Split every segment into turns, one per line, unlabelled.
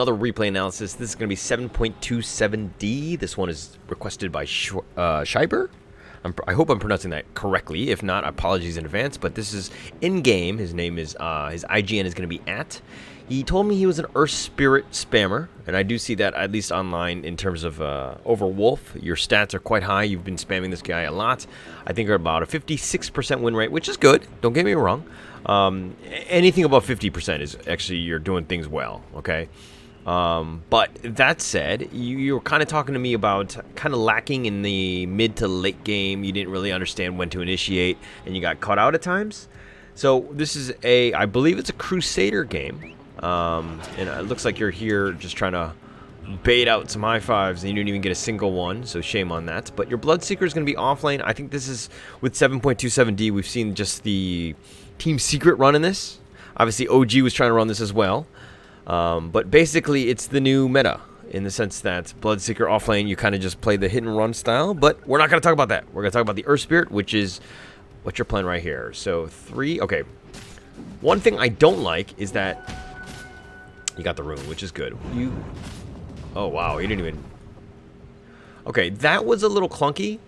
Another replay analysis. This is going to be 7.27D. This one is requested by Schweiber. I hope I'm pronouncing that correctly. If not, apologies in advance. But this is in-game. His name is, his IGN is going to be @. He told me he was an Earth Spirit spammer. And I do see that, at least online, in terms of over Wolf. Your stats are quite high. You've been spamming this guy a lot. I think you're about a 56% win rate, which is good. Don't get me wrong. Anything above 50% is actually, you're doing things well, okay? But that said, you were kind of talking to me about kind of lacking in the mid to late game. You didn't really understand when to initiate, and you got caught out at times. So this is I believe it's a Crusader game, and it looks like you're here just trying to bait out some high fives, and you didn't even get a single one, so shame on that. But your Bloodseeker is going to be offlane. I think this is, with 7.27D, we've seen just the Team Secret run in this. Obviously, OG was trying to run this as well. But basically, it's the new meta in the sense that Bloodseeker offlane, you kind of just play the hit and run style. But we're not going to talk about that. We're going to talk about the Earth Spirit, which is what you're playing right here. So, okay. One thing I don't like is that you got the rune, which is good. Oh, wow. You didn't even... Okay, that was a little clunky.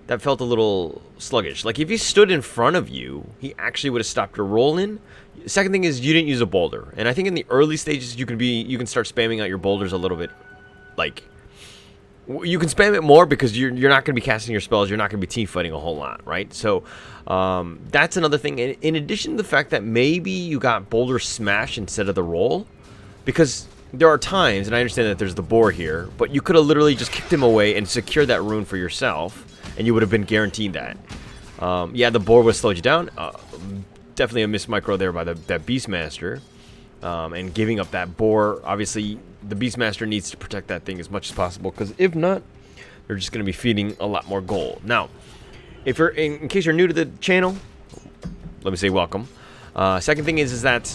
That felt a little sluggish. Like, if he stood in front of you, he actually would have stopped your roll in. Second thing is, you didn't use a boulder. And I think in the early stages, you can start spamming out your boulders a little bit. Like, you can spam it more because you're not going to be casting your spells. You're not going to be team fighting a whole lot, right? So, that's another thing. And in addition to the fact that maybe you got boulder smash instead of the roll, because there are times, and I understand that there's the boar here, but you could have literally just kicked him away and secured that rune for yourself, and you would have been guaranteed that. Yeah, the boar would have slowed you down. Definitely a miss micro there by that Beastmaster. And giving up that boar, obviously, the Beastmaster needs to protect that thing as much as possible, because if not, they're just going to be feeding a lot more gold. Now, if you're in case you're new to the channel, let me say welcome. Second thing is that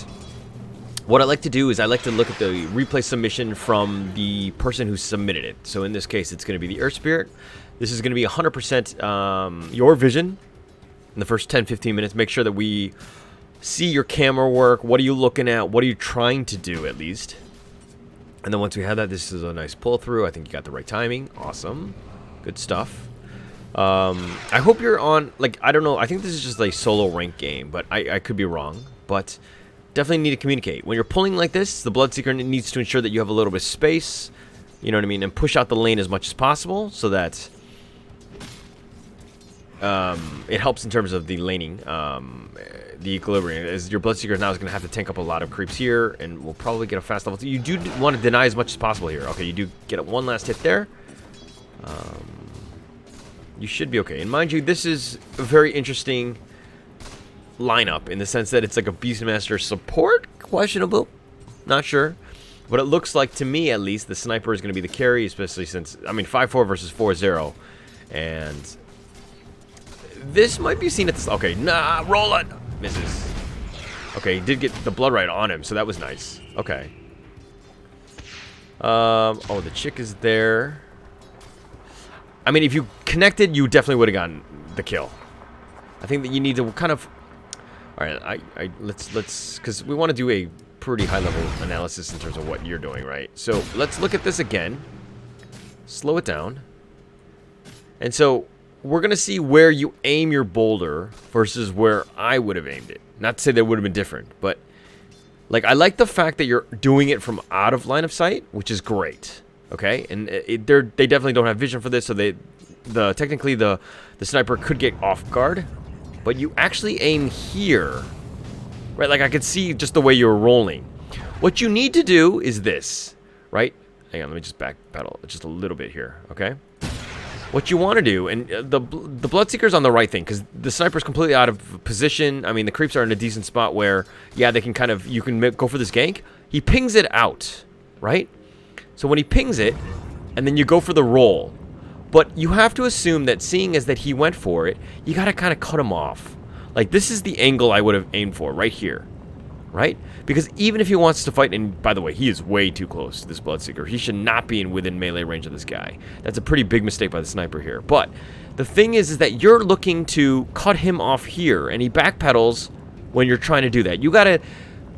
what I like to do is I like to look at the replay submission from the person who submitted it. So in this case, it's going to be the Earth Spirit. This is going to be 100% your vision in the first 10-15 minutes. Make sure that we see your camera work. What are you looking at? What are you trying to do, at least? And then once we have that, this is a nice pull through. I think you got the right timing. Awesome. Good stuff. I hope you're on, like, I don't know. I think this is just a solo rank game, but I could be wrong. But definitely need to communicate. When you're pulling like this, the Bloodseeker needs to ensure that you have a little bit of space. You know what I mean? And push out the lane as much as possible so that it helps in terms of the laning, the equilibrium. As your Bloodseeker now is going to have to tank up a lot of creeps here, and we'll probably get a fast level. So you do want to deny as much as possible here. Okay, you do get one last hit there. You should be okay. And mind you, this is a very interesting lineup in the sense that it's like a Beastmaster support? Questionable. Not sure. But it looks like, to me at least, the sniper is going to be the carry, especially since, I mean, 5-4 versus 4-0. And this might be seen at this. Okay, nah, roll it. Misses. Okay, he did get the blood right on him, so that was nice. Okay. Oh, the chick is there. I mean, if you connected, you definitely would have gotten the kill. I think that you need to kind of. All right, let's because we want to do a pretty high level analysis in terms of what you're doing, right? So let's look at this again. Slow it down. And so we're going to see where you aim your boulder versus where I would have aimed it. Not to say that would have been different, but like, I like the fact that you're doing it from out of line of sight, which is great. Okay? And they definitely don't have vision for this, so technically the sniper could get off guard, but you actually aim here. Right? Like, I could see just the way you're rolling. What you need to do is this, right? Hang on, let me just backpedal just a little bit here, okay? What you want to do, and the Bloodseeker's on the right thing, because the sniper's completely out of position. I mean, the creeps are in a decent spot where, yeah, they can kind of, you can go for this gank. He pings it out, right? So when he pings it, and then you go for the roll. But you have to assume that, seeing as that he went for it, you got to kind of cut him off. Like, this is the angle I would have aimed for, right here. Right? Because even if he wants to fight, and by the way, he is way too close to this Bloodseeker. He should not be within melee range of this guy. That's a pretty big mistake by the sniper here. But the thing is that you're looking to cut him off here, and he backpedals when you're trying to do that. You gotta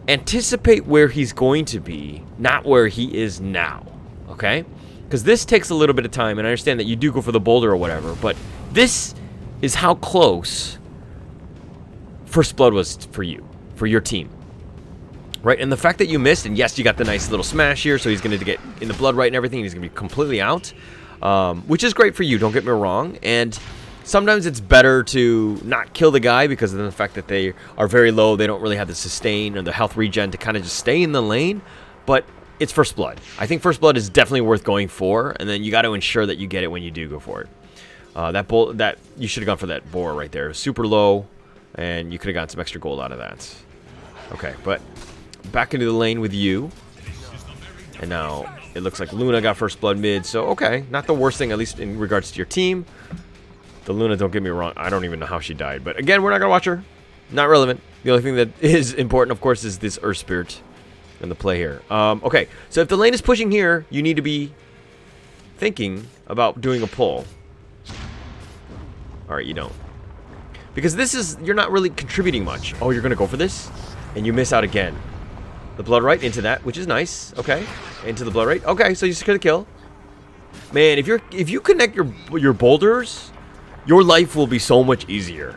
anticipate where he's going to be, not where he is now, okay? Because this takes a little bit of time, and I understand that you do go for the boulder or whatever, but this is how close First Blood was for you, for your team, right? And the fact that you missed, and yes, you got the nice little smash here, so he's going to get in the blood right and everything, and he's going to be completely out, which is great for you, don't get me wrong, and sometimes it's better to not kill the guy because of the fact that they are very low. They don't really have the sustain or the health regen to kind of just stay in the lane. But it's First Blood. I think First Blood is definitely worth going for. And then you got to ensure that you get it when you do go for it. That you should have gone for that boar right there. Super low. And you could have gotten some extra gold out of that. Okay, but back into the lane with you. And now it looks like Luna got First Blood mid. So, okay, not the worst thing, at least in regards to your team. The Luna, don't get me wrong, I don't even know how she died. But again, we're not going to watch her. Not relevant. The only thing that is important, of course, is this Earth Spirit and the play here. Okay, so if the lane is pushing here, you need to be thinking about doing a pull. Alright, you don't. Because this is, you're not really contributing much. Oh, you're going to go for this? And you miss out again. The blood right into that, which is nice. Okay, into the blood right. Okay, so you secure the kill. Man, if you connect your boulders, your life will be so much easier.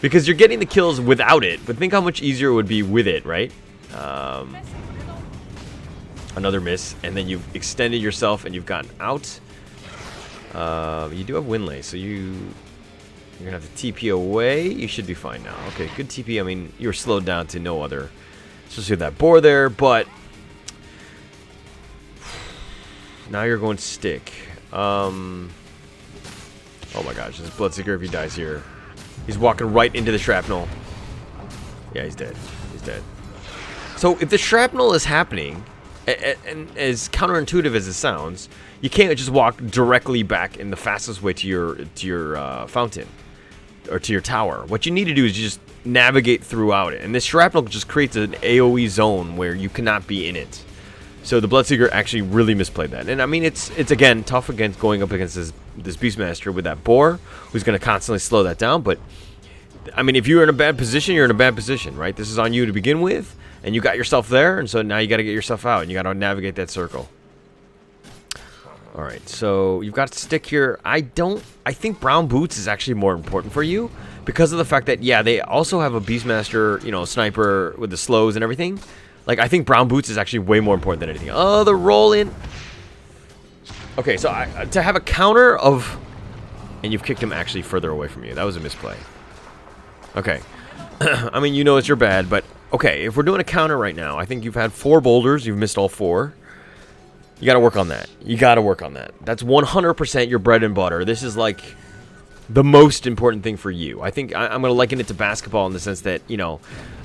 Because you're getting the kills without it. But think how much easier it would be with it, right? Another miss. And then you've extended yourself and you've gotten out. You do have Winlay. So you're going to have to TP away. You should be fine now. Okay, good TP. I mean, you were slowed down to no other. Especially with that boar there. But now you're going stick. Oh my gosh, this Bloodseeker, if he dies here, he's walking right into the shrapnel. Yeah, he's dead. He's dead. So if the shrapnel is happening, and as counterintuitive as it sounds, you can't just walk directly back in the fastest way to your fountain or to your tower. What you need to do is just navigate throughout it, and this shrapnel just creates an AOE zone where you cannot be in it. So the Bloodseeker actually really misplayed that. And I mean, it's again tough against going up against this Beastmaster with that boar, who's going to constantly slow that down. But I mean, if you're in a bad position, you're in a bad position, right? This is on you to begin with, and you got yourself there, and so now you got to get yourself out, and you got to navigate that circle. All right, so you've got to stick here. I think Brown Boots is actually more important for you because of the fact that, yeah, they also have a Beastmaster, you know, sniper with the slows and everything. Like, I think Brown Boots is actually way more important than anything. Oh, the roll in. Okay, so to have a counter of... And you've kicked him actually further away from you. That was a misplay. Okay. I mean, you know it's your bad, but... Okay, if we're doing a counter right now, I think you've had 4 boulders. You've missed all 4. You got to work on that. You got to work on that. That's 100% your bread and butter. This is like the most important thing for you. I think I'm going to liken it to basketball in the sense that, you know...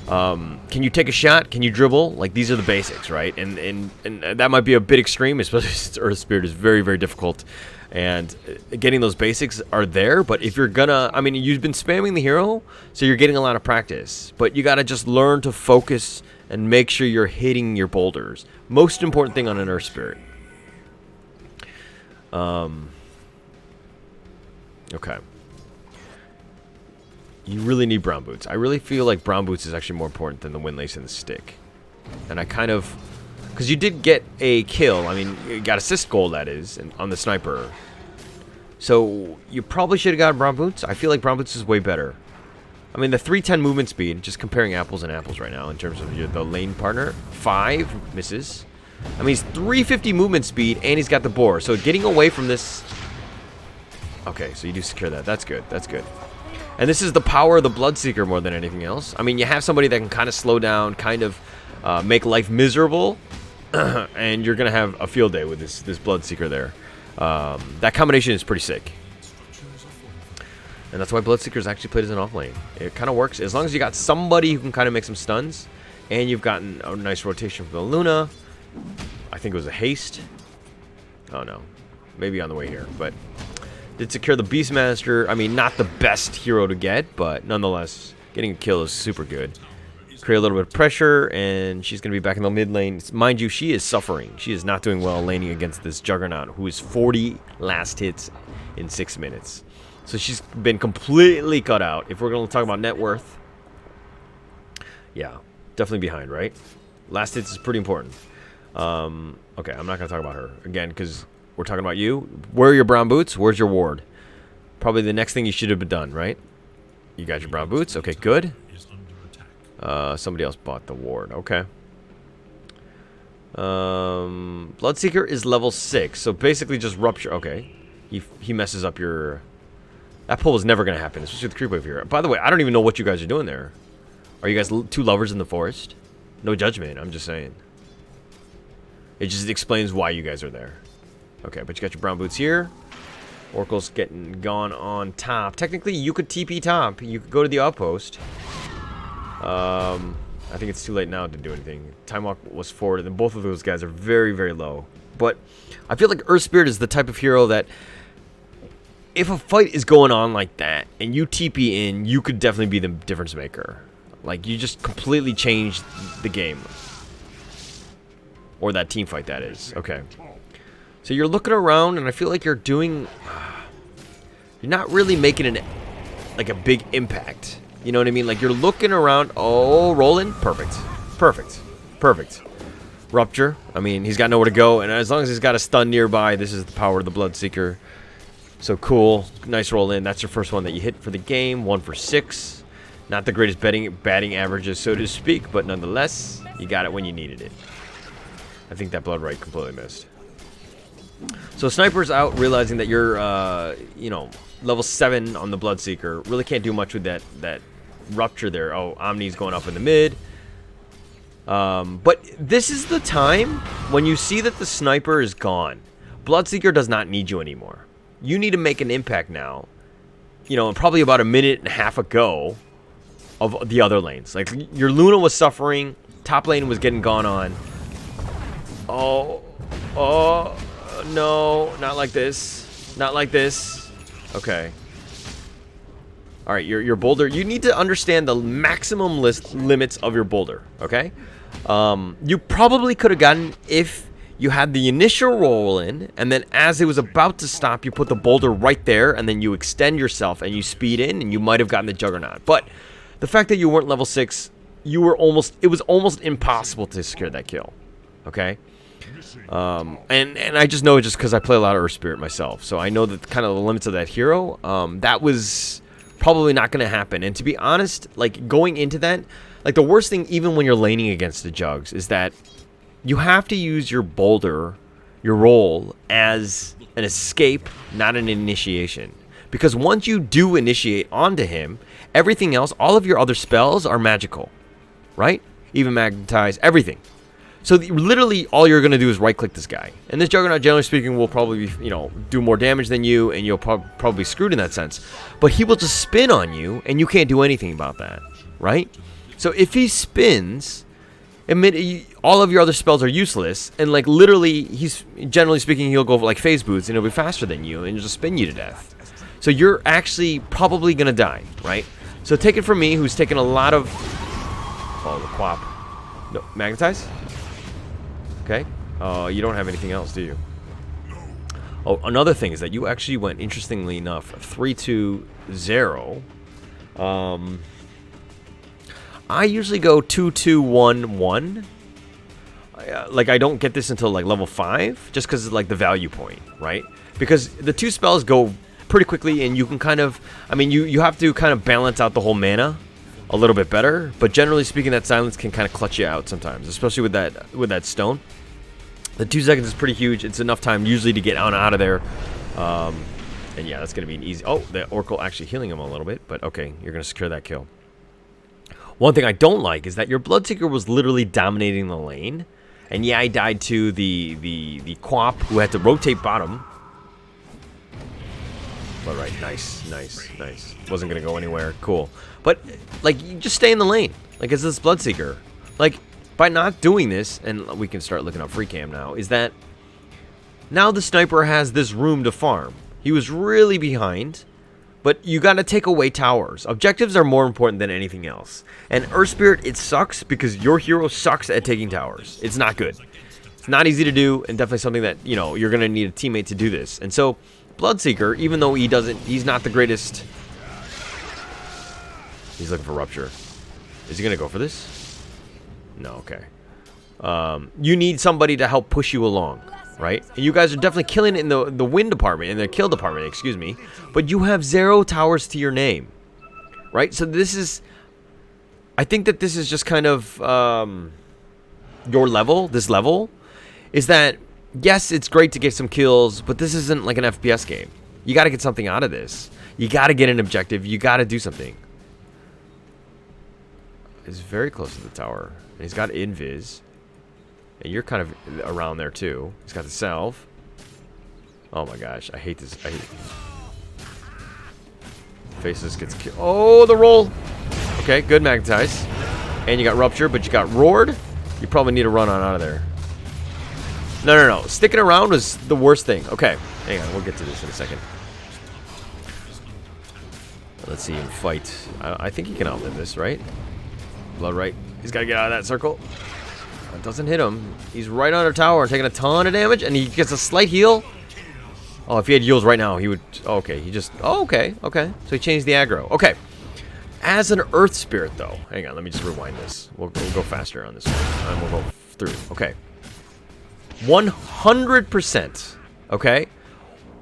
can you take a shot? Can you dribble? Like, these are the basics, right? And that might be a bit extreme, especially since Earth Spirit is very, very difficult. And getting those basics are there, but if you're gonna... I mean, you've been spamming the hero, so you're getting a lot of practice. But you gotta just learn to focus and make sure you're hitting your boulders. Most important thing on an Earth Spirit. Okay. You really need Brown Boots. I really feel like Brown Boots is actually more important than the Windlace and the stick. And I kind of... Because you did get a kill. I mean, you got assist goal, that is, on the sniper. So, you probably should have got Brown Boots. I feel like Brown Boots is way better. I mean, the 310 movement speed, just comparing apples and apples right now in terms of the lane partner. 5 misses. I mean, he's 350 movement speed, and he's got the boar. So, getting away from this... Okay, so you do secure that. That's good. That's good. And this is the power of the Bloodseeker more than anything else. I mean, you have somebody that can kind of slow down, kind of make life miserable, and you're going to have a field day with this Bloodseeker there. That combination is pretty sick. And that's why Bloodseeker is actually played as an offlane. It kind of works. As long as you got somebody who can kind of make some stuns, and you've gotten a nice rotation from the Luna. I think it was a haste. Oh, no. Maybe on the way here, but... Did secure the Beastmaster. I mean, not the best hero to get, but nonetheless, getting a kill is super good. Create a little bit of pressure, and she's going to be back in the mid lane. Mind you, she is suffering. She is not doing well laning against this Juggernaut, who is 40 last hits in 6 minutes. So she's been completely cut out. If we're going to talk about net worth, Yeah, definitely behind, right? Last hits is pretty important. Okay, I'm not going to talk about her again because we're talking about you. Where are your brown boots? Where's your ward? Probably the next thing you should have done, right? You got your brown boots. Okay, good. Somebody else bought the ward. Okay. Bloodseeker is level 6, so basically just rupture. Okay. He messes up your... That pull was never going to happen, especially with the creep wave here. By the way, I don't even know what you guys are doing there. Are you guys two lovers in the forest? No judgment, I'm just saying. It just explains why you guys are there. Okay, but you got your brown boots here. Oracle's getting gone on top. Technically, you could TP top. You could go to the outpost. I think it's too late now to do anything. Time Walk was forward, and both of those guys are very, very low. But I feel like Earth Spirit is the type of hero that if a fight is going on like that, and you TP in, you could definitely be the difference maker. Like, you just completely change the game. Or that team fight, that is. Okay. So you're looking around, and I feel like you're doing... You're not really making like a big impact. You know what I mean? Like, you're looking around. Oh, rolling. Perfect. Perfect. Perfect. Rupture. I mean, he's got nowhere to go, and as long as he's got a stun nearby, this is the power of the Bloodseeker. So cool. Nice roll in. That's your first one that you hit for the game. 1 for 6. Not the greatest batting averages, so to speak, but nonetheless, you got it when you needed it. I think that blood right completely missed. So Sniper's out, realizing that you're, you know, level 7 on the Bloodseeker. Really can't do much with that rupture there. Oh, Omni's going up in the mid. But this is the time when you see that the Sniper is gone. Bloodseeker does not need you anymore. You need to make an impact now. You know, and probably about a minute and a half ago of the other lanes. Like, your Luna was suffering. Top lane was getting gone on. Oh, no, not like this. Not like this. Okay. All right, your boulder. You need to understand the maximum limits of your boulder, okay? You probably could have gotten if you had the initial roll in, and then as it was about to stop, you put the boulder right there, and then you extend yourself, and you speed in, and you might have gotten the Juggernaut. But the fact that you weren't level 6, it was almost impossible to secure that kill, okay? And I just know it just because I play a lot of Earth Spirit myself, so I know that kind of the limits of that hero. That was probably not going to happen. And to be honest, like, going into that, like, the worst thing, even when you're laning against the Jugs, is that you have to use your boulder, your roll, as an escape, not an initiation. Because once you do initiate onto him, everything else, all of your other spells are magical, right? Even magnetize, everything. So literally all you're going to do is right-click this guy. And this Juggernaut, generally speaking, will probably, you know, do more damage than you, and you'll probably be screwed in that sense. But he will just spin on you, and you can't do anything about that, right? So if he spins, all of your other spells are useless, and, like, literally, generally speaking, he'll go for, like, phase boots, and he'll be faster than you, and he'll just spin you to death. So you're actually probably going to die, right? So take it from me, who's taken a lot of... Oh, the quap. No, magnetize? Okay. You don't have anything else, do you? Oh, another thing is that you actually went, interestingly enough, 3-2-0. I usually go 2-2-1-1. Like, I don't get this until, like, level 5, just because it's, like, the value point, right? Because the two spells go pretty quickly, and you can kind of... I mean, you have to kind of balance out the whole mana a little bit better, but generally speaking, that silence can kind of clutch you out sometimes, especially with that stone. The 2 seconds is pretty huge. It's enough time usually to get out of there. And yeah, that's going to be an easy... Oh, the Oracle actually healing him a little bit, but okay, you're going to secure that kill. One thing I don't like is that your Bloodseeker was literally dominating the lane. And yeah, I died to the Quap, who had to rotate bottom. All right, nice. Wasn't going to go anywhere. Cool. But, like, you just stay in the lane. Like, as this Bloodseeker. Like, by not doing this, and we can start looking up free cam now, is that now the Sniper has this room to farm. He was really behind, but you got to take away towers. Objectives are more important than anything else. And Earth Spirit, it sucks because your hero sucks at taking towers. It's not good. It's not easy to do, and definitely something that, you know, you're going to need a teammate to do this. And so, Bloodseeker, even though he's not the greatest... He's looking for Rupture. Is he going to go for this? No, okay. You need somebody to help push you along, right? And you guys are definitely killing it in the win department, in the kill department, excuse me. But you have 0 towers to your name, right? So this is... I think that this is just kind of... your level, this level, is that... Yes, it's great to get some kills, but this isn't like an FPS game. You got to get something out of this. You got to get an objective. You got to do something. He's very close to the tower. And he's got invis. And you're kind of around there too. He's got the salve. Oh my gosh, I hate this. I hate Faceless gets killed. Oh, the roll. Okay, good magnetize. And you got rupture, but you got roared. You probably need to run on out of there. No. Sticking around was the worst thing. Okay, hang on. We'll get to this in a second. Let's see him fight. I think he can outlive this, right? Blood right. He's got to get out of that circle. It doesn't hit him. He's right under tower, taking a ton of damage, and he gets a slight heal. Oh, if he had heals right now, he would... Oh, okay, he just... Oh, okay. So he changed the aggro. Okay. As an Earth Spirit, though... Hang on, let me just rewind this. We'll go faster on this one. And we'll go through. Okay. 100%, okay?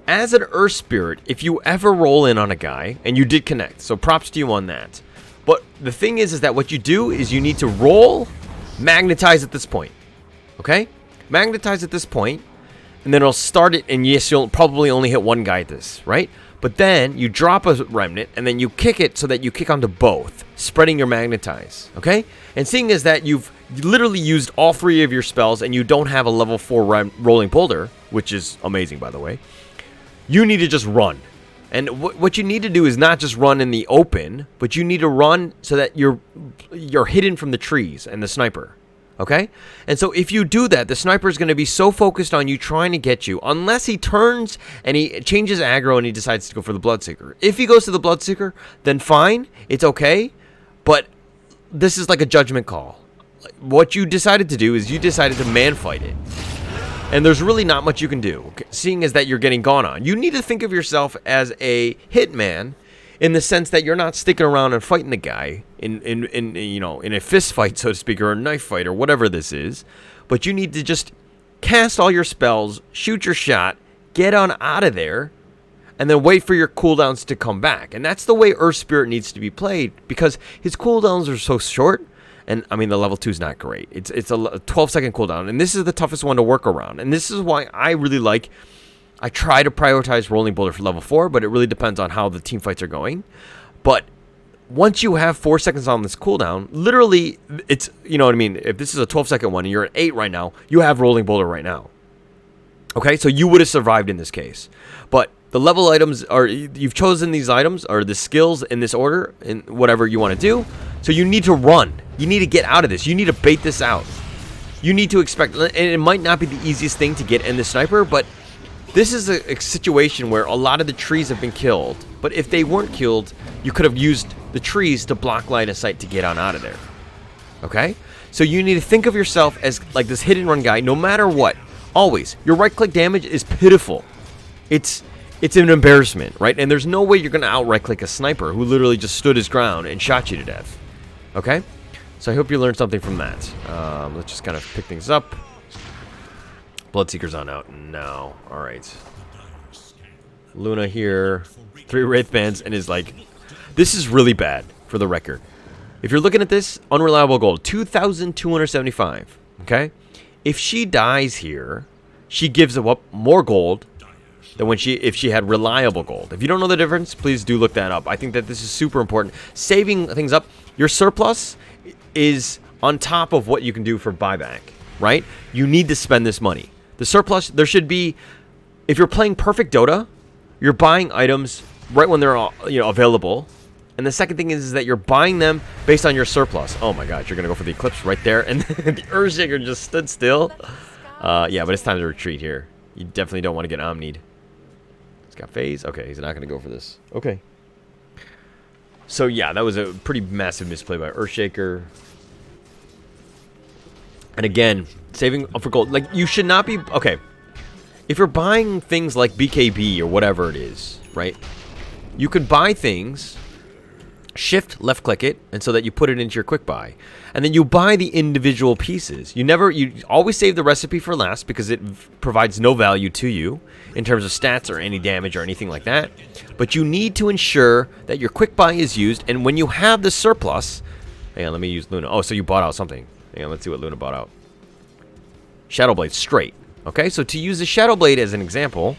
As an Earth Spirit, if you ever roll in on a guy, and you did connect, so props to you on that. But the thing is that what you do is you need to roll, magnetize at this point, okay? Magnetize at this point, and then it'll start it, and yes, you'll probably only hit one guy at this, right? But then you drop a remnant, and then you kick it so that you kick onto both, spreading your magnetize, okay? And seeing as that you've literally used all 3 of your spells, and you don't have a level 4 rolling boulder, which is amazing, by the way, you need to just run. And what you need to do is not just run in the open, but you need to run so that you're hidden from the trees and the sniper. Okay? And so if you do that, the sniper is going to be so focused on you trying to get you, unless he turns and he changes aggro and he decides to go for the Bloodseeker. If he goes to the Bloodseeker, then fine, it's okay, but this is like a judgment call. What you decided to do is you decided to man-fight it. And there's really not much you can do, seeing as that you're getting gone on. You need to think of yourself as a hitman, in the sense that you're not sticking around and fighting the guy in a fist fight, so to speak, or a knife fight, or whatever this is. But you need to just cast all your spells, shoot your shot, get on out of there, and then wait for your cooldowns to come back. And that's the way Earth Spirit needs to be played, because his cooldowns are so short. And, I mean, the level 2 is not great. It's a 12-second cooldown, and this is the toughest one to work around. And this is why I really like... I try to prioritize Rolling Boulder for level 4, but it really depends on how the team fights are going. But once you have 4 seconds on this cooldown, literally, it's... You know what I mean? If this is a 12-second one and you're at 8 right now, you have Rolling Boulder right now. Okay? So you would have survived in this case. But... the level items are, you've chosen these items, or the skills in this order, in whatever you want to do. So you need to run. You need to get out of this. You need to bait this out. You need to expect, and it might not be the easiest thing to get in the sniper, but this is a situation where a lot of the trees have been killed. But if they weren't killed, you could have used the trees to block line of sight to get on out of there. Okay? So you need to think of yourself as like this hit and run guy, no matter what. Always. Your right click damage is pitiful. It's an embarrassment, right? And there's no way you're going to out right click a sniper who literally just stood his ground and shot you to death. Okay? So I hope you learned something from that. Let's just kind of pick things up. Bloodseeker's on out now. Alright. Luna here. 3 Wraith Bands and is like... This is really bad, for the record. If you're looking at this, unreliable gold. 2,275. Okay? If she dies here, she gives up more gold than if she had reliable gold. If you don't know the difference, please do look that up. I think that this is super important. Saving things up. Your surplus is on top of what you can do for buyback, right? You need to spend this money. The surplus, there should be, if you're playing perfect Dota, you're buying items right when they're available. And the second thing is that you're buying them based on your surplus. Oh my god, you're going to go for the Eclipse right there. And the Earthshaker just stood still. Yeah, but it's time to retreat here. You definitely don't want to get omnied. He's got phase. Okay, he's not going to go for this. Okay. So yeah, that was a pretty massive misplay by Earthshaker. And again, saving up for gold. Like, you should not be... Okay. If you're buying things like BKB or whatever it is, right? You could buy things shift left click it, and so that you put it into your quick buy, and then you buy the individual pieces. You always save the recipe for last because it provides no value to you in terms of stats or any damage or anything like that. But you need to ensure that your quick buy is used, and when you have the surplus, hang on, let me use Luna. Oh, so you bought out something. Hang on, let's see what Luna bought out. Shadow Blade straight. Okay, so to use the Shadow Blade as an example,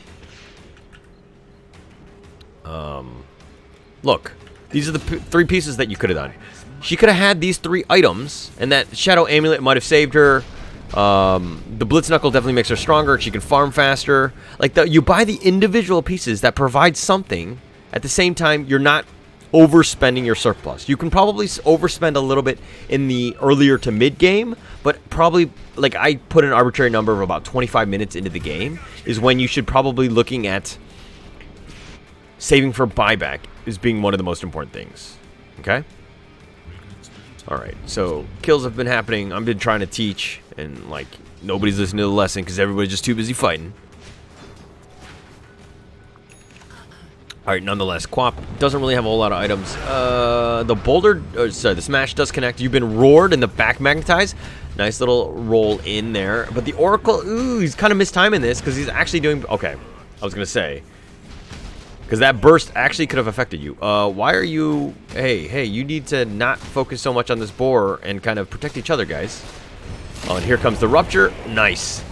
look. These are the three pieces that you could have done. She could have had these 3 items, and that Shadow Amulet might have saved her. The Blitz Knuckle definitely makes her stronger. She can farm faster. Like, you buy the individual pieces that provide something. At the same time, you're not overspending your surplus. You can probably overspend a little bit in the earlier to mid game, but probably, like, I put an arbitrary number of about 25 minutes into the game is when you should probably looking at saving for buyback is being one of the most important things. Okay? Alright, so kills have been happening. I've been trying to teach, and, like, nobody's listening to the lesson because everybody's just too busy fighting. Alright, nonetheless, Quap doesn't really have a whole lot of items. The boulder, sorry, the smash does connect. You've been roared and the back magnetized. Nice little roll in there. But the Oracle, ooh, he's kind of mistiming this because he's actually doing, okay, I was going to say, because that burst actually could have affected you. Why are you... Hey, you need to not focus so much on this boar and kind of protect each other, guys. Oh, and here comes the rupture. Nice.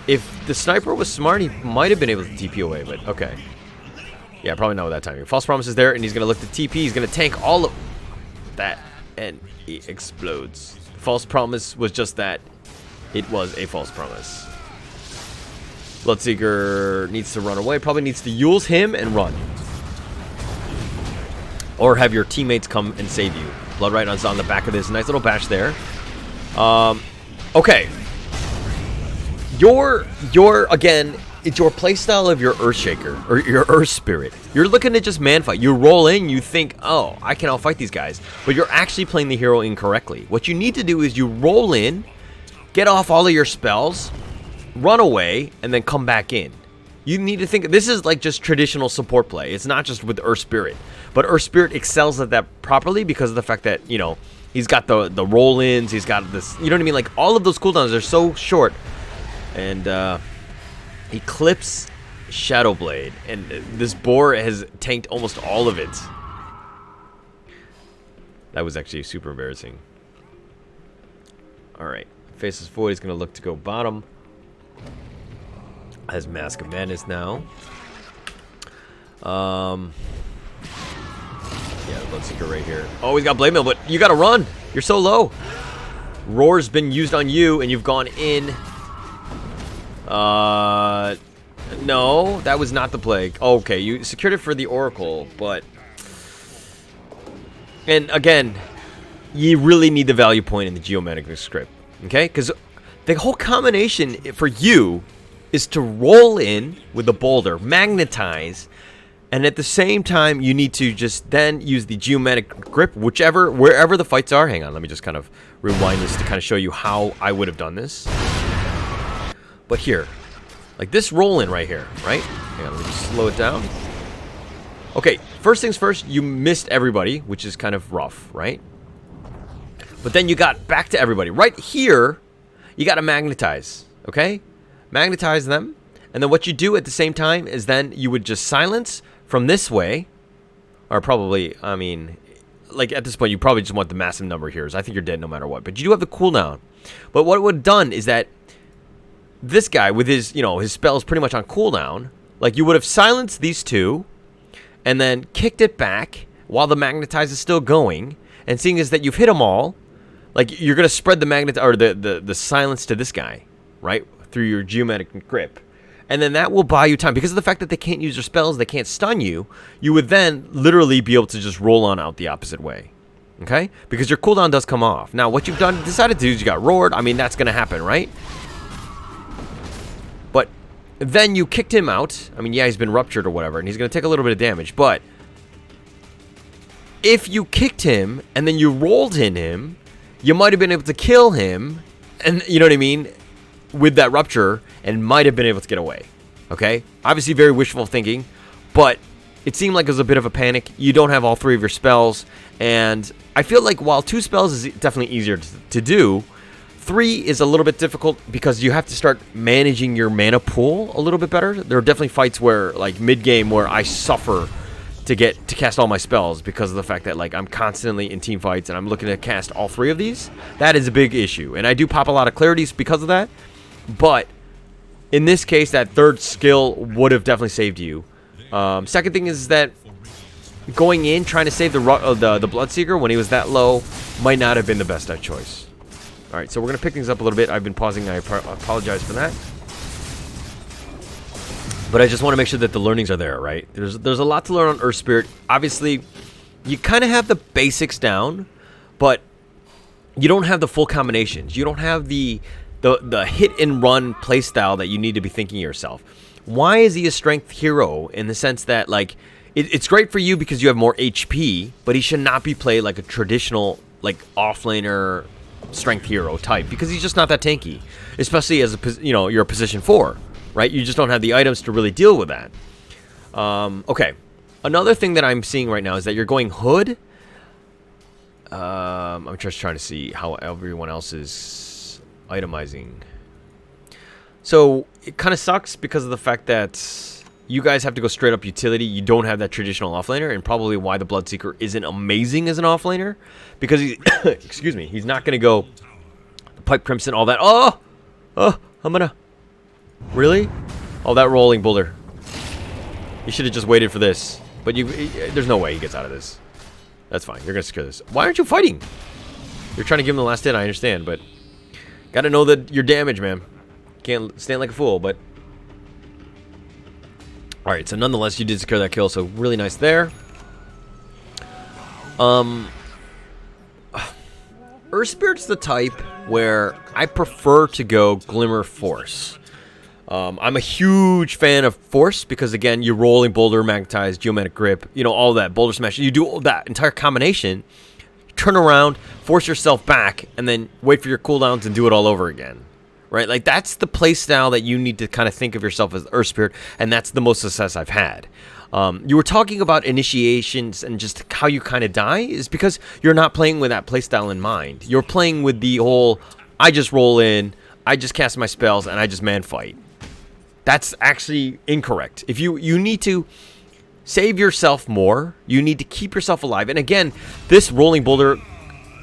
If the sniper was smart, he might have been able to TP away, but okay. Yeah, probably not with that timing. False promise is there, and he's going to look to TP. He's going to tank all of that, and he explodes. False promise was just that. It was a false promise. Bloodseeker needs to run away. Probably needs to use him and run. Or have your teammates come and save you. Bloodright is on the back of this. Nice little bash there. Okay. Again, it's your playstyle of your Earthshaker. Or your Earth Spirit. You're looking to just manfight. You roll in, you think, oh, I can outfight these guys. But you're actually playing the hero incorrectly. What you need to do is you roll in, get off all of your spells, run away, and then come back in. You need to think, this is like just traditional support play. It's not just with Earth Spirit. But Earth Spirit excels at that properly because of the fact that, you know, he's got the roll-ins, he's got this, you know what I mean? Like, all of those cooldowns are so short. And, he clips Shadow Blade, and this boar has tanked almost all of it. That was actually super embarrassing. Alright, Faceless Void is going to look to go bottom. Has Mask of Madness now. Yeah, Bloodseeker right here. Oh, he's got Blade Mail, but you gotta run. You're so low. Roar's been used on you, and you've gone in. No, that was not the plague. Oh, okay, you secured it for the Oracle, but... And again, you really need the value point in the Geomantic script, okay? Because the whole combination for you is to roll in with the boulder, magnetize, and at the same time, you need to just then use the Geomantic grip, wherever the fights are. Hang on, let me just kind of rewind this to kind of show you how I would have done this. But here, like this roll in right here, right? Hang on, let me just slow it down. Okay, first things first, you missed everybody, which is kind of rough, right? But then you got back to everybody. Right here, you got to magnetize, okay? Magnetize them, and then what you do at the same time is then you would just silence from this way, or probably, I mean, like at this point you probably just want the massive number of heroes. I think you're dead no matter what, but you do have the cooldown. But what it would have done is that this guy with his, you know, his spells pretty much on cooldown, like you would have silenced these two, and then kicked it back while the magnetize is still going, and seeing as that you've hit them all, like you're gonna spread the magnet or the silence to this guy, right? Through your Geomantic grip, and then that will buy you time because of the fact that they can't use their spells, they can't stun you. You would then literally be able to just roll on out the opposite way, okay? Because your cooldown does come off. Now, what you've decided to do is you got roared. I mean, that's gonna happen, right? But then you kicked him out. I mean, yeah, he's been ruptured or whatever, and he's gonna take a little bit of damage. But if you kicked him and then you rolled in him, you might have been able to kill him, and you know what I mean, with that rupture, and might have been able to get away. Okay? Obviously very wishful thinking, but it seemed like it was a bit of a panic. You don't have all 3 of your spells, and I feel like while 2 spells is definitely easier to do, 3 is a little bit difficult because you have to start managing your mana pool a little bit better. There are definitely fights where, like mid-game, where I suffer to cast all my spells because of the fact that like I'm constantly in team fights and I'm looking to cast all 3 of these. That is a big issue, and I do pop a lot of clarities because of that. But in this case, that 3rd skill would have definitely saved you. Second thing is that going in trying to save the Bloodseeker when he was that low might not have been the best choice. All right, so we're gonna pick things up a little bit. I've been pausing. I apologize for that. But I just want to make sure that the learnings are there, right? There's a lot to learn on Earth Spirit. Obviously, you kind of have the basics down, but you don't have the full combinations. You don't have the hit and run playstyle that you need to be thinking to yourself. Why is he a strength hero in the sense that like it's great for you because you have more HP, but he should not be played like a traditional like offlaner strength hero type because he's just not that tanky, especially as you're a position 4. Right, you just don't have the items to really deal with that. Okay, another thing that I'm seeing right now is that you're going hood. I'm just trying to see how everyone else is itemizing. So it kind of sucks because of the fact that you guys have to go straight up utility. You don't have that traditional offlaner, and probably why the Bloodseeker isn't amazing as an offlaner because he, excuse me, he's not going to go Pipe Crimson, all that. Oh, I'm gonna. Really? Oh, that rolling boulder. You should have just waited for this. But there's no way he gets out of this. That's fine. You're going to secure this. Why aren't you fighting? You're trying to give him the last hit, I understand, but got to know that you're damaged, man. Can't stand like a fool, but alright, so nonetheless, you did secure that kill, so really nice there. Earth Spirit's the type where I prefer to go Glimmer Force. I'm a huge fan of Force because, again, you're rolling Boulder, Magnetize, Geomantic Grip, all that, Boulder Smash. You do all that entire combination, turn around, force yourself back, and then wait for your cooldowns and do it all over again. Right? Like, that's the playstyle that you need to kind of think of yourself as Earth Spirit, and that's the most success I've had. You were talking about initiations and just how you kind of die is because you're not playing with that playstyle in mind. You're playing with the whole, I just roll in, I just cast my spells, and I just man fight. That's actually incorrect. If you need to save yourself more, you need to keep yourself alive. And again, this rolling boulder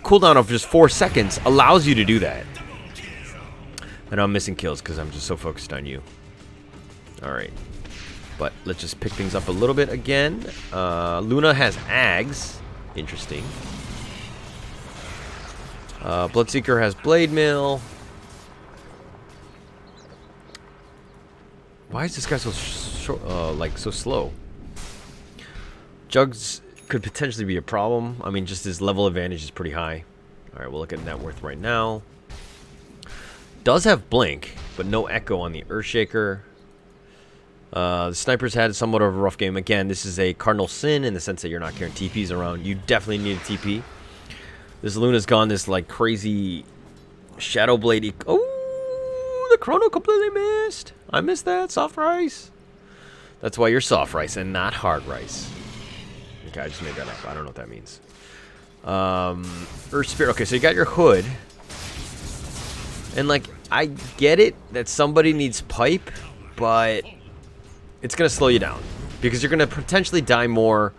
cooldown of just 4 seconds allows you to do that. And I'm missing kills because I'm just so focused on you. Alright. But let's just pick things up a little bit again. Luna has Ags. Interesting. Bloodseeker has Blade Mill. Why is this guy so short, so slow? Jugs could potentially be a problem. I mean, just his level advantage is pretty high. All right, we'll look at net worth right now. Does have Blink, but no Echo on the Earthshaker. The Snipers had somewhat of a rough game. Again, this is a cardinal sin in the sense that you're not carrying TPs around. You definitely need a TP. This Luna's gone this like crazy Shadow Blade. Oh, the Chrono completely missed. I missed that. Soft rice. That's why you're soft rice and not hard rice. Okay, I just made that up. I don't know what that means. Earth Spirit. Okay, so you got your hood. And, like, I get it that somebody needs pipe, but it's going to slow you down. Because you're going to potentially die more.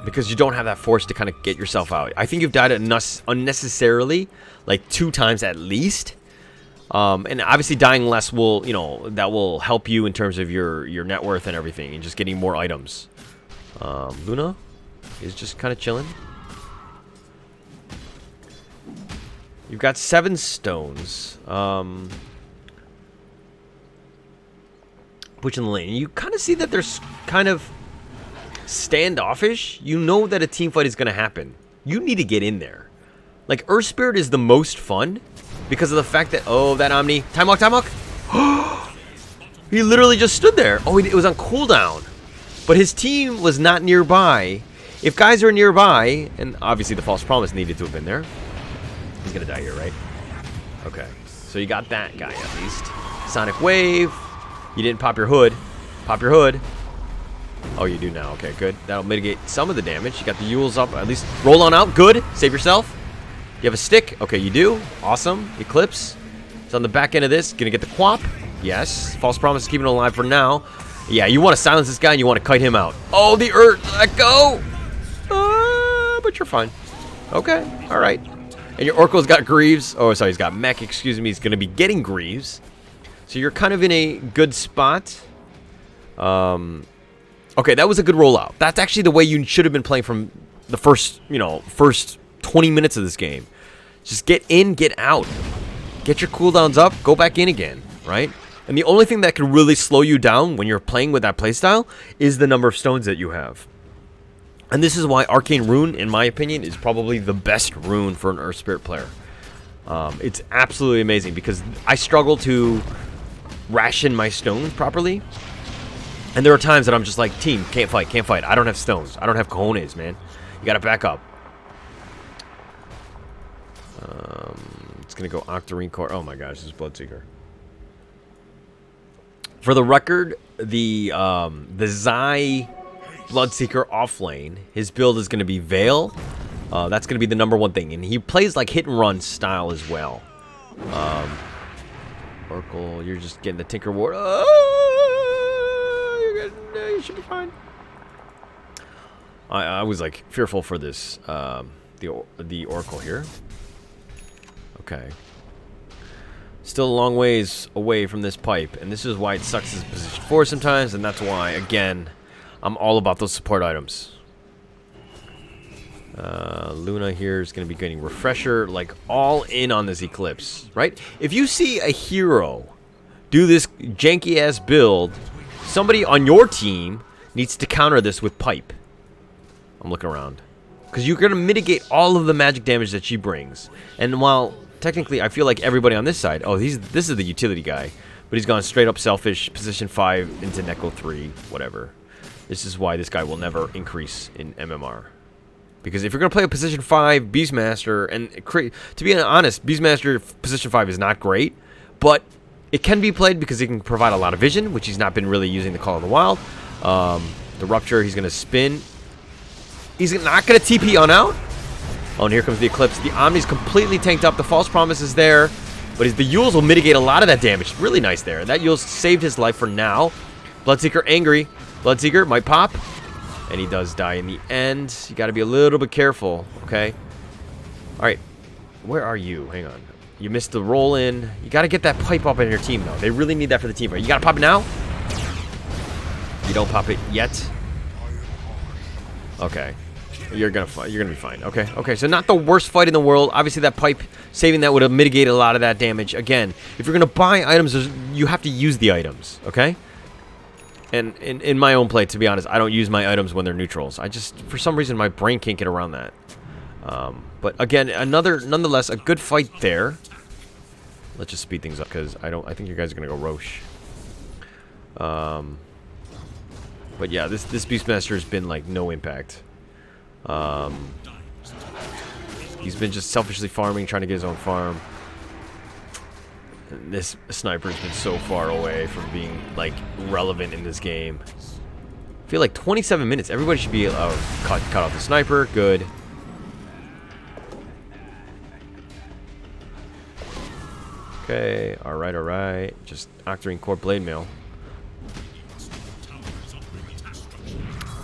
Because you don't have that force to kind of get yourself out. I think you've died unnecessarily, like 2 times at least. And obviously dying less will, that will help you in terms of your net worth and everything, and just getting more items. Luna is just kind of chilling. You've got 7 stones. Pushing the lane. You kind of see that there's kind of standoffish. You know that a team fight is going to happen. You need to get in there. Like, Earth Spirit is the most fun because of the fact that, oh, that Omni. Time walk, time walk. He literally just stood there. Oh, it was on cooldown. But his team was not nearby. If guys are nearby, and obviously the False Promise needed to have been there. He's going to die here, right? Okay. So you got that guy at least. Sonic Wave. You didn't pop your hood. Pop your hood. Oh, you do now. Okay, good. That'll mitigate some of the damage. You got the Yules up. At least roll on out. Good. Save yourself. You have a stick. Okay, you do. Awesome. Eclipse. It's on the back end of this. Gonna get the quap. Yes. False promise is keeping it alive for now. Yeah, you want to silence this guy and you want to kite him out. Oh, the let go. But you're fine. Okay. All right. And your Oracle's got Greaves. Oh, sorry. He's got Mech. Excuse me. He's going to be getting Greaves. So you're kind of in a good spot. Okay, that was a good rollout. That's actually the way you should have been playing from the first 20 minutes of this game. Just get in, get out. Get your cooldowns up, go back in again, right? And the only thing that can really slow you down when you're playing with that playstyle is the number of stones that you have. And this is why Arcane Rune, in my opinion, is probably the best rune for an Earth Spirit player. It's absolutely amazing because I struggle to ration my stones properly. And there are times that I'm just like, team, can't fight. I don't have stones. I don't have cojones, man. You gotta back up. It's gonna go Octarine Core. Oh my gosh, this is Bloodseeker. For the record, the Zai Bloodseeker offlane, his build is gonna be Veil. That's gonna be the number one thing. And he plays like hit and run style as well. Oracle, you're just getting the Tinker Ward. You should be fine. I was like fearful for this the Oracle here. Okay. Still a long ways away from this pipe, and this is why it sucks as position 4 sometimes, and that's why, again, I'm all about those support items. Luna here is going to be getting Refresher, like all in on this Eclipse, right? If you see a hero do this janky ass build, somebody on your team needs to counter this with pipe. I'm looking around. Because you're going to mitigate all of the magic damage that she brings. And while technically I feel like everybody on this side, oh, this is the utility guy. But he's gone straight up selfish, position 5 into Neko 3, whatever. This is why this guy will never increase in MMR. Because if you're going to play a position 5 Beastmaster, and to be honest, Beastmaster position 5 is not great. But it can be played because he can provide a lot of vision, which he's not been really using the Call of the Wild. The Rupture, he's going to spin. He's not going to TP on out. Oh, and here comes the Eclipse. The Omni's completely tanked up. The False Promise is there. But the Yules will mitigate a lot of that damage. Really nice there. That Yules saved his life for now. Bloodseeker angry. Bloodseeker might pop. And he does die in the end. You got to be a little bit careful, okay? All right. Where are you? Hang on. You missed the roll in. You got to get that pipe up in your team, though. They really need that for the team. You got to pop it now? You don't pop it yet? Okay. You're gonna be fine. Okay. Okay. So not the worst fight in the world. Obviously, that pipe saving that would have mitigated a lot of that damage. Again, if you're gonna buy items, you have to use the items. Okay. And in my own play, to be honest, I don't use my items when they're neutrals. I just, for some reason, my brain can't get around that. But again, nonetheless, a good fight there. Let's just speed things up because I think you guys are gonna go Roche. But yeah, this Beastmaster has been like no impact. He's been just selfishly farming, trying to get his own farm. And this sniper's been so far away from being like relevant in this game. I feel like 27 minutes. Everybody should be cut off the sniper. Good. Okay. All right. All right. Just Octarine Core Blade Mail.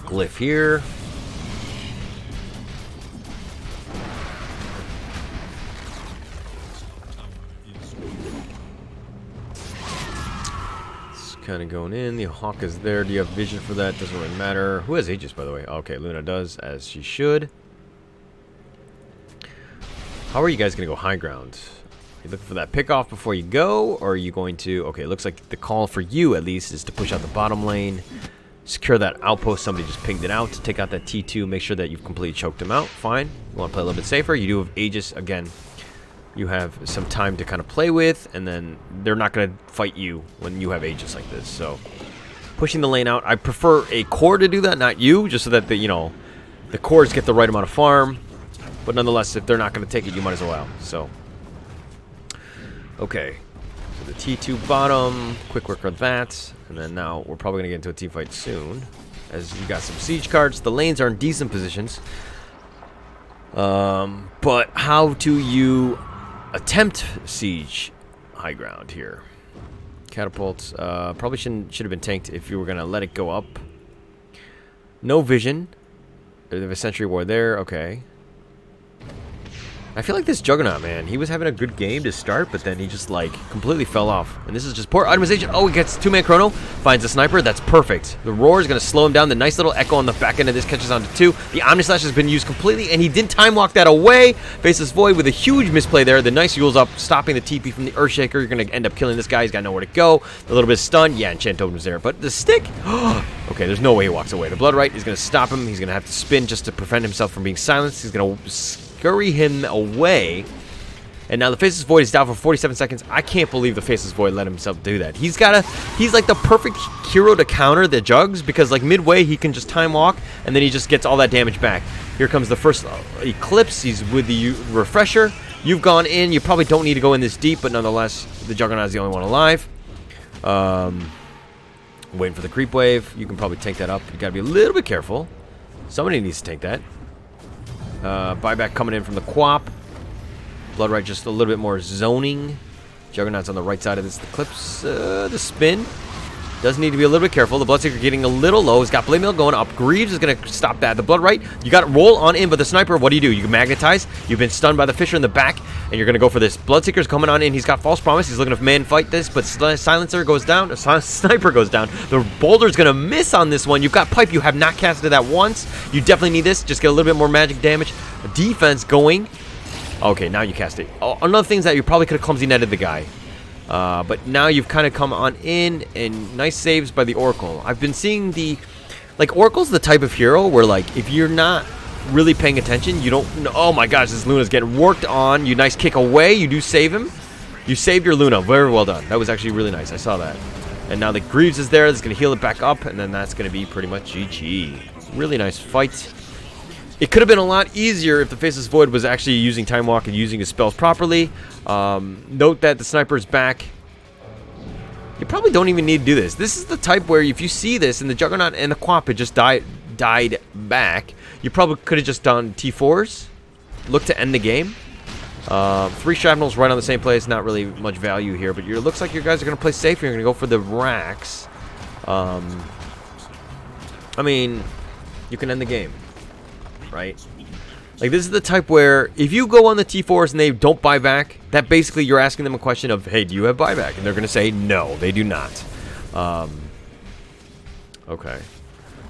Glyph here. Kind of going in. The Hawk is there. Do you have vision for that? Doesn't really matter. Who has Aegis, by the way? Okay, Luna does, as she should. How are you guys going to go high ground? Are you looking for that pick off before you go? Or are you going to... Okay, it looks like the call for you, at least, is to push out the bottom lane. Secure that outpost. Somebody just pinged it out to take out that T2. Make sure that you've completely choked him out. Fine. You want to play a little bit safer. You do have Aegis. Again, you have some time to kind of play with, and then they're not going to fight you when you have Aegis like this. So, pushing the lane out. I prefer a core to do that, not you, just so that the cores get the right amount of farm. But nonetheless, if they're not going to take it, you might as well. So, okay. So the T2 bottom. Quick work on that. And then now we're probably going to get into a team fight soon. As you got some siege cards. The lanes are in decent positions. But how do you attempt siege high ground here? Catapults. Probably should have been tanked if you were going to let it go up. No vision. They have a Sentry War there. Okay. I feel like this Juggernaut, man, he was having a good game to start, but then he just, like, completely fell off. And this is just poor itemization. Oh, he gets 2-man chrono, finds a sniper. That's perfect. The roar is going to slow him down. The nice little echo on the back end of this catches on to 2. The Omni Slash has been used completely, and he didn't time walk that away. Faceless Void with a huge misplay there. The nice Yule's up, stopping the TP from the Earthshaker. You're going to end up killing this guy. He's got nowhere to go. A little bit of stun. Yeah, Enchant Totem was there. But the stick... Okay, there's no way he walks away. The Bloodright is going to stop him. He's going to have to spin just to prevent himself from being silenced. He's going to scurry him away. And now the Faceless Void is down for 47 seconds. I can't believe the Faceless Void let himself do that. He's like the perfect hero to counter the Jugs, because like midway he can just time walk and then he just gets all that damage back. Here comes the first Eclipse. He's with the Refresher. You've gone in. You probably don't need to go in this deep, but nonetheless, the Juggernaut is the only one alive. Waiting for the creep wave. You can probably tank that up. You gotta be a little bit careful. Somebody needs to tank that. Buyback coming in from the Quap. Bloodright just a little bit more zoning. Juggernaut's on the right side of this. The Eclipse, the spin. Does need to be a little bit careful. The Bloodseeker getting a little low. He's got Blade Mail going up. Greaves is going to stop that. The Bloodright, you got to roll on in, but the Sniper, what do? You can magnetize. You've been stunned by the Fisher in the back, and you're going to go for this. Bloodseeker's coming on in. He's got False Promise. He's looking to man-fight this, but Silencer goes down. Sniper goes down. The Boulder's going to miss on this one. You've got Pipe. You have not casted that once. You definitely need this. Just get a little bit more magic damage. Defense going. Okay, now you cast it. Oh, another thing is that you probably could have clumsy netted the guy. But now you've kind of come on in, and nice saves by the Oracle. I've been seeing like, Oracle's the type of hero where, like, if you're not really paying attention, you don't know. Oh my gosh, this Luna's getting worked on. You nice kick away. You do save him. You saved your Luna. Very well done. That was actually really nice. I saw that. And now the Greaves is there. That's going to heal it back up, and then that's going to be pretty much GG. Really nice fight. It could have been a lot easier if the Faceless Void was actually using Time Walk and using his spells properly. Note that the Sniper is back. You probably don't even need to do this. This is the type where if you see this and the Juggernaut and the Quap had just died back, you probably could have just done T4s. Look to end the game. 3 Shrapnels right on the same place. Not really much value here, but it looks like your guys are going to play safe. You're going to go for the racks. I mean, you can end the game. Right? Like, this is the type where if you go on the T4s and they don't buy back, that basically you're asking them a question of, hey, do you have buyback? And they're going to say, no, they do not. Okay.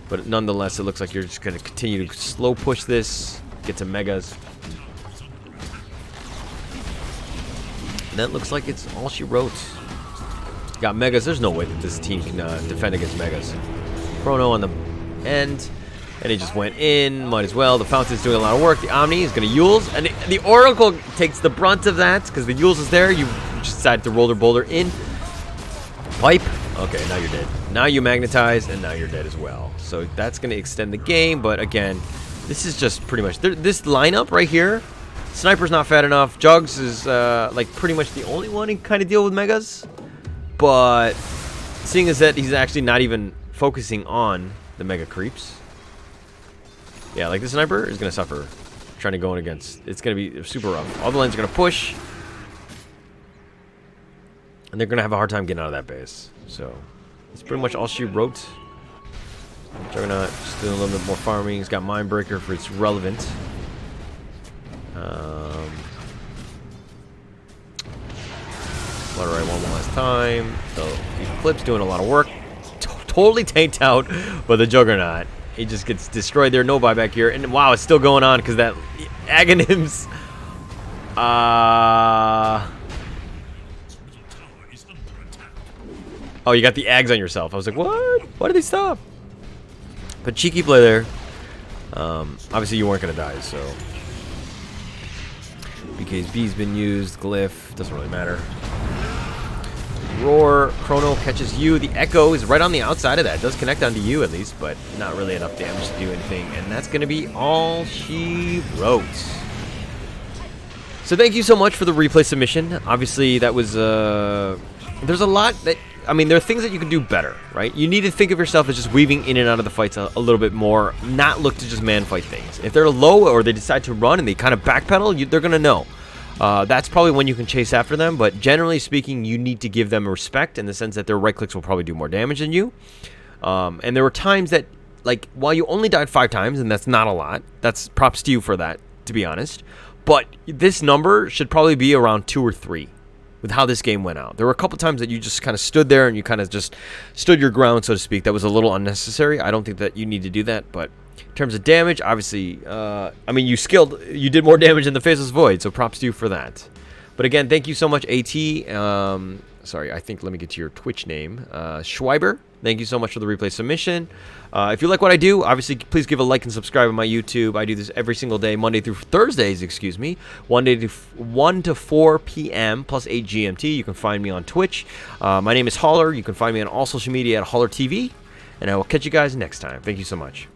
But nonetheless, it looks like you're just going to continue to slow push this, get to megas. And that looks like it's all she wrote. Got megas. There's no way that this team can defend against megas. Chrono on the end. And he just went in, might as well. The Fountain's doing a lot of work. The Omni is going to Yules. And the Oracle takes the brunt of that because the Yules is there. You just decided to roll their boulder in. Pipe. Okay, now you're dead. Now you magnetize, and now you're dead as well. So that's going to extend the game. But again, this is just pretty much... This lineup right here, Sniper's not fat enough. Jugs is like pretty much the only one who can kind of deal with megas. But seeing as that he's actually not even focusing on the mega creeps. Yeah, like the Sniper is going to suffer trying to go in against. It's going to be super rough. All the lanes are going to push. And they're going to have a hard time getting out of that base. So, that's pretty much all she wrote. Juggernaut just doing a little bit more farming. He's got Mindbreaker for its relevant. Bloodright one last time. So, Eclipse doing a lot of work. Totally tanked out by the Juggernaut. He just gets destroyed there. No buyback here. And wow, it's still going on because that Aghanims. Oh, you got the Ags on yourself. I was like, what? Why did they stop? But cheeky play there. Obviously, you weren't going to die, so. BK's B's been used. Glyph. Doesn't really matter. Roar. Chrono catches you. The Echo is right on the outside of that. It does connect onto you at least, but not really enough damage to do anything. And that's going to be all she wrote. So thank you so much for the replay submission. Obviously, that was there's a lot that, I mean, there are things that you can do better, right? You need to think of yourself as just weaving in and out of the fights a little bit more, not look to just man fight things. If they're low or they decide to run and they kind of backpedal, they're going to know. That's probably when you can chase after them, but generally speaking, you need to give them respect in the sense that their right clicks will probably do more damage than you. And there were times that, like, while you only died 5 times, and that's not a lot, that's props to you for that, to be honest, but this number should probably be around 2 or 3 with how this game went out. There were a couple times that you just kind of stood there and you kind of just stood your ground, so to speak. That was a little unnecessary. I don't think that you need to do that, but in terms of damage, obviously, I mean, you did more damage in the Faceless Void, so props to you for that. But again, thank you so much, AT. Sorry, I think, let me get to your Twitch name. Schweiber, thank you so much for the replay submission. If you like what I do, obviously, please give a like and subscribe on my YouTube. I do this every single day, Monday through Thursdays, excuse me. 1 to 4 p.m. plus 8 GMT. You can find me on Twitch. My name is Holler. You can find me on all social media at Holler TV. And I will catch you guys next time. Thank you so much.